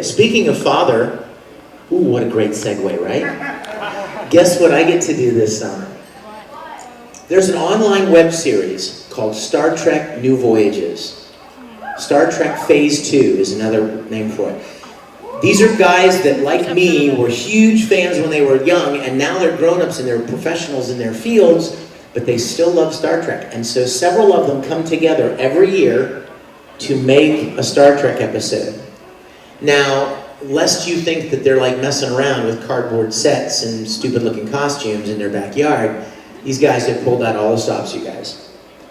Okay, speaking of father, ooh, what a great segue, right? Guess what I get to do this summer? There's an online web series called Star Trek New Voyages. Star Trek Phase 2 is another name for it. These are guys that, like me, were huge fans when they were young, and now they're grown-ups and they're professionals in their fields, but they still love Star Trek. And so several of them come together every year to make a Star Trek episode. Now, lest you think that they're like messing around with cardboard sets and stupid-looking costumes in their backyard, these guys have pulled out all the stops, you guys.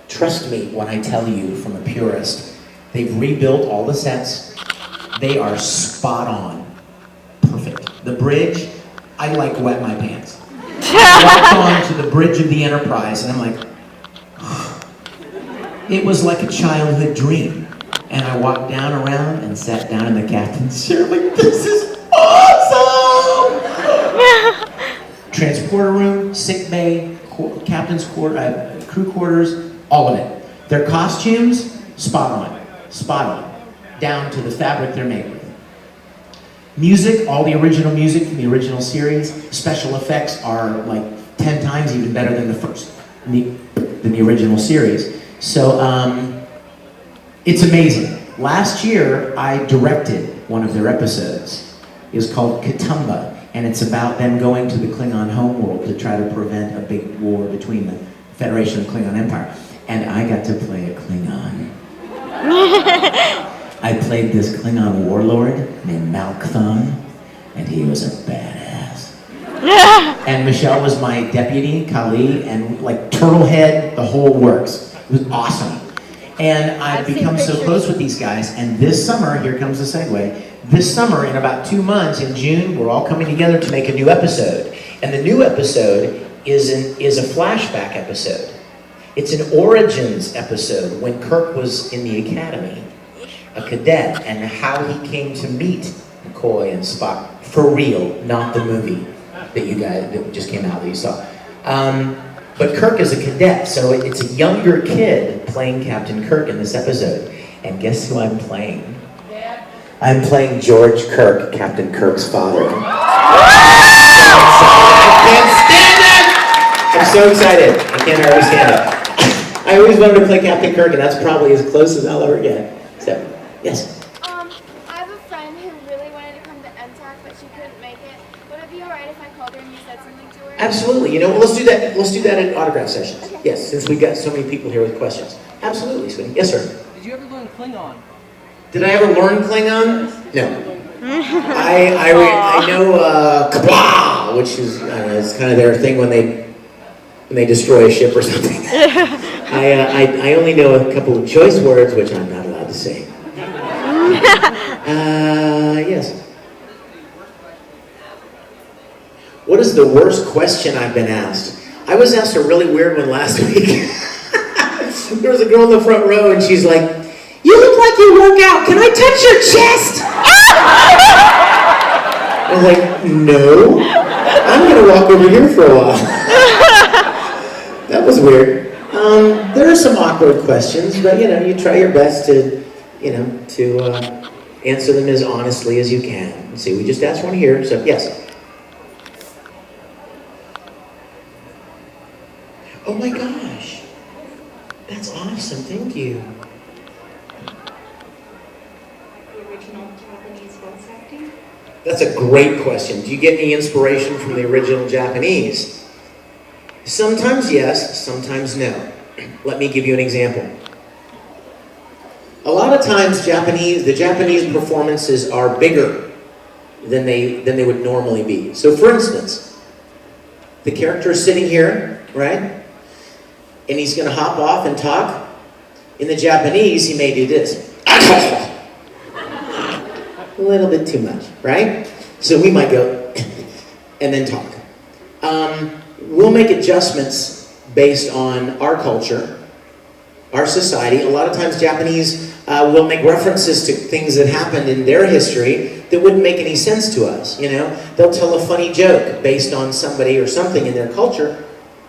Trust me when I tell you, from a purist, they've rebuilt all the sets. They are spot on. Perfect. The bridge, I like wet my pants. I walked on to the bridge of the Enterprise and I'm like, it was like a childhood dream. And I walked down around and sat down in the captain's chair like, this is awesome! Transporter room, sick bay, captain's quarter, crew quarters, all of it. Their costumes, spot on, down to the fabric they're made with. Music, all the original music from the original series. Special effects are like 10 times even better than the original series. So it's amazing. Last year I directed one of their episodes. It was called Katumba, and it's about them going to the Klingon homeworld to try to prevent a big war between the Federation and the Klingon Empire. And I got to play a Klingon. I played this Klingon warlord named Malkthon, and he was a badass. And Michelle was my deputy, Kali, and like turtle head, the whole works. It was awesome. And I've become so close with these guys, and this summer, here comes the segue, this summer, in about 2 months, in June, we're all coming together to make a new episode. And the new episode is a flashback episode. It's an origins episode when Kirk was in the academy, a cadet, and how he came to meet McCoy and Spock, for real, not the movie that just came out that you saw. But Kirk is a cadet, so it's a younger kid playing Captain Kirk in this episode. And guess who I'm playing? I'm playing George Kirk, Captain Kirk's father. I can't stand it! I'm so excited. I can't hardly stand it. I always wanted to play Captain Kirk, and that's probably as close as I'll ever get. So, yes? I have a friend who really wanted to come to MTAC, but she couldn't make it. Would it be alright if I called her and you said something to her? Absolutely. You know, let's do that. Let's do that at autograph sessions. Okay. Yes, since we've got so many people here with questions. Absolutely, sweetie. Yes, sir. Did you ever learn Klingon? Did I ever learn Klingon? No. I know kablah, which is it's kind of their thing when they destroy a ship or something. I only know a couple of choice words, which I'm not allowed to say. Yes. What is the worst question I've been asked? I was asked a really weird one last week. There was a girl in the front row, and she's like, "You look like you work out. Can I touch your chest?" I was like, "No. I'm going to walk over here for a while." That was weird. There are some awkward questions, but you try your best to answer them as honestly as you can. Let's see, we just asked one here, so yes. Oh my gosh, that's awesome! Thank you. The original Japanese voice acting? That's a great question. Do you get any inspiration from the original Japanese? Sometimes yes, sometimes no. Let me give you an example. A lot of times the Japanese performances are bigger than they would normally be. So for instance, the character is sitting here, right? And he's going to hop off and talk. In the Japanese, he may do this. A little bit too much, right? So we might go and then talk. We'll make adjustments based on our culture, our society. A lot of times Japanese will make references to things that happened in their history that wouldn't make any sense to us, They'll tell a funny joke based on somebody or something in their culture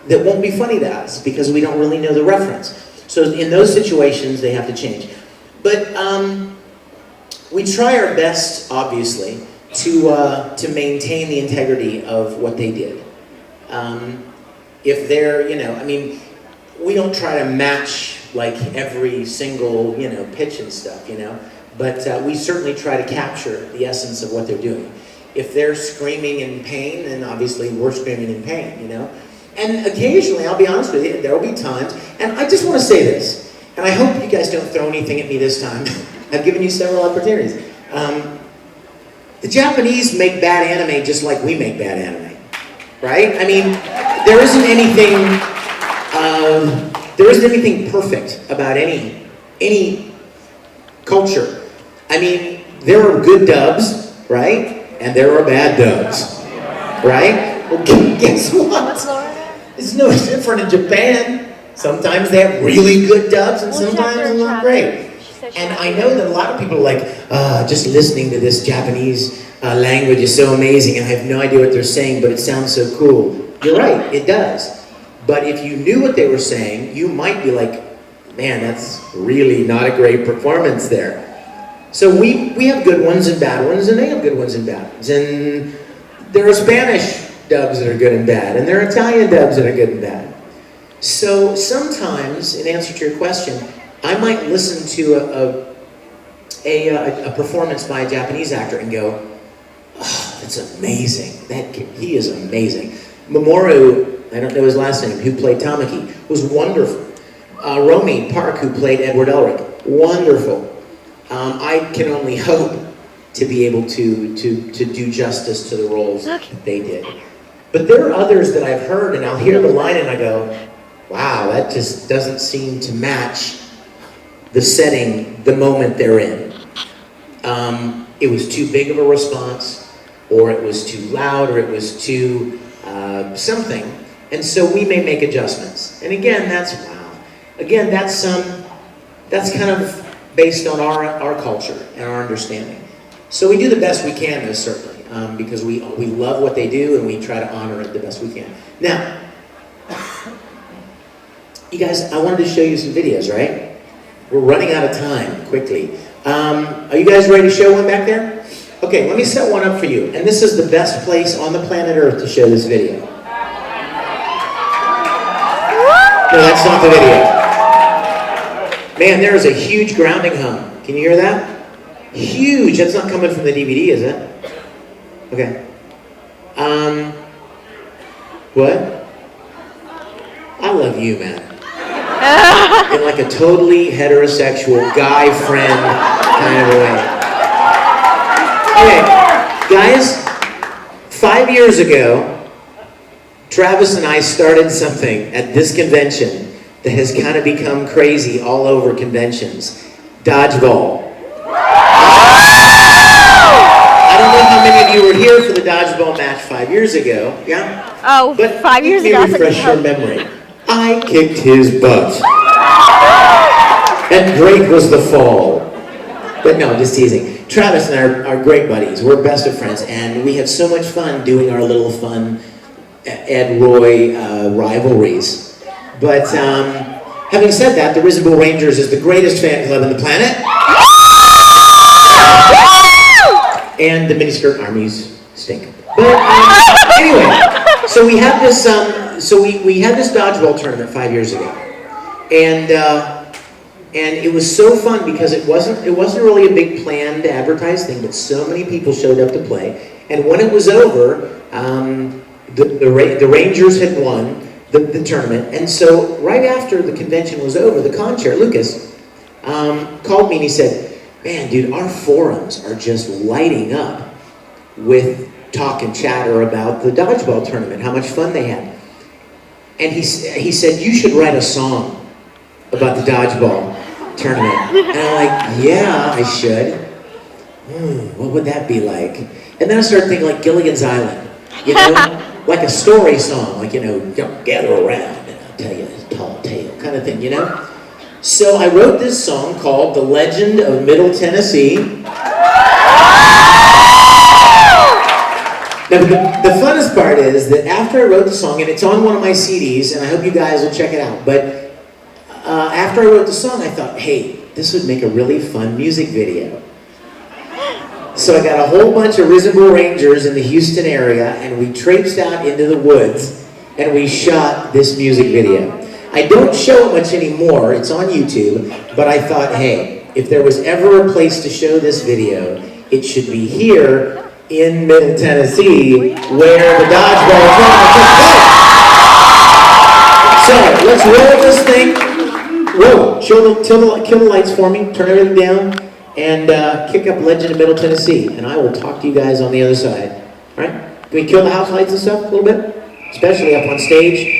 that won't be funny to us because we don't really know the reference. So in those situations, they have to change. But we try our best, obviously, to maintain the integrity of what they did. If they're, I mean, we don't try to match like every single, pitch and stuff, but we certainly try to capture the essence of what they're doing. If they're screaming in pain, then obviously we're screaming in pain, And occasionally, I'll be honest with you, there will be times, and I just want to say this, and I hope you guys don't throw anything at me this time. I've given you several opportunities. The Japanese make bad anime just like we make bad anime, right? I mean, there isn't anything perfect about any culture. I mean, there are good dubs, right? And there are bad dubs, right? Well, guess what? It's no different in Japan. Sometimes they have really good dubs and sometimes they're not great. And I know that a lot of people are like, just listening to this Japanese language is so amazing and I have no idea what they're saying, but it sounds so cool. You're right, it does. But if you knew what they were saying, you might be like, man, that's really not a great performance there. So we have good ones and bad ones, and they have good ones and bad ones. And there are Spanish dubs that are good and bad, and there are Italian dubs that are good and bad. So sometimes, in answer to your question, I might listen to a performance by a Japanese actor and go, oh, that's amazing. He is amazing. Mamoru, I don't know his last name, who played Tamaki, was wonderful. Romy Park, who played Edward Elric, wonderful. I can only hope to be able to do justice to the roles that they did. But there are others that I've heard, and I'll hear the line and I go, wow, that just doesn't seem to match the setting, the moment they're in. It was too big of a response, or it was too loud, or it was too something. And so we may make adjustments. And again, that's kind of based on our culture and our understanding. So we do the best we can, though, certainly, because we love what they do and we try to honor it the best we can. Now, you guys, I wanted to show you some videos, right? We're running out of time, quickly. Are you guys ready to show one back there? Okay, let me set one up for you. And this is the best place on the planet Earth to show this video. No, that's not the video. Man, there is a huge grounding hum. Can you hear that? Huge. That's not coming from the DVD, is it? Okay. What? I love you, man. In like a totally heterosexual guy friend kind of a way. Okay, guys, 5 years ago, Travis and I started something at this convention that has kind of become crazy all over conventions. Dodgeball. I don't know how many of you were here for the dodgeball match 5 years ago, yeah? Oh, but 5 years ago. Let me refresh your memory. I kicked his butt. And Drake was the fall. But no, just teasing. Travis and I are great buddies. We're best of friends, and we have so much fun doing our little fun Ed Roy rivalries. But having said that, the Risible Rangers is the greatest fan club on the planet. And the miniskirt armies stink. But anyway, so we had this we had this dodgeball tournament 5 years ago, and it was so fun because it wasn't really a big planned advertised thing, but so many people showed up to play. And when it was over, the Rangers had won the tournament, and so right after the convention was over, the con chair, Lucas, called me and he said, man, dude, our forums are just lighting up with talk and chatter about the dodgeball tournament, how much fun they had. And he said, you should write a song about the dodgeball tournament. And I'm like, yeah, I should. What would that be like? And then I started thinking like Gilligan's Island, you know? Like a story song, like, you know, gather around and I'll tell you a tall tale kind of thing, you know? So I wrote this song called The Legend of Middle Tennessee. Now, the funnest part is that after I wrote the song, and it's on one of my CDs, and I hope you guys will check it out, but after I wrote the song, I thought, hey, this would make a really fun music video. So I got a whole bunch of Risible Rangers in the Houston area, and we traipsed out into the woods, and we shot this music video. I don't show it much anymore, it's on YouTube, but I thought, hey, if there was ever a place to show this video, it should be here in Middle Tennessee, where the dodgeball tournament took place. So, let's roll this thing. Whoa, kill the lights for me, turn everything down, and kick up Legend of Middle Tennessee, and I will talk to you guys on the other side. All right? Can we kill the house lights and stuff a little bit? Especially up on stage.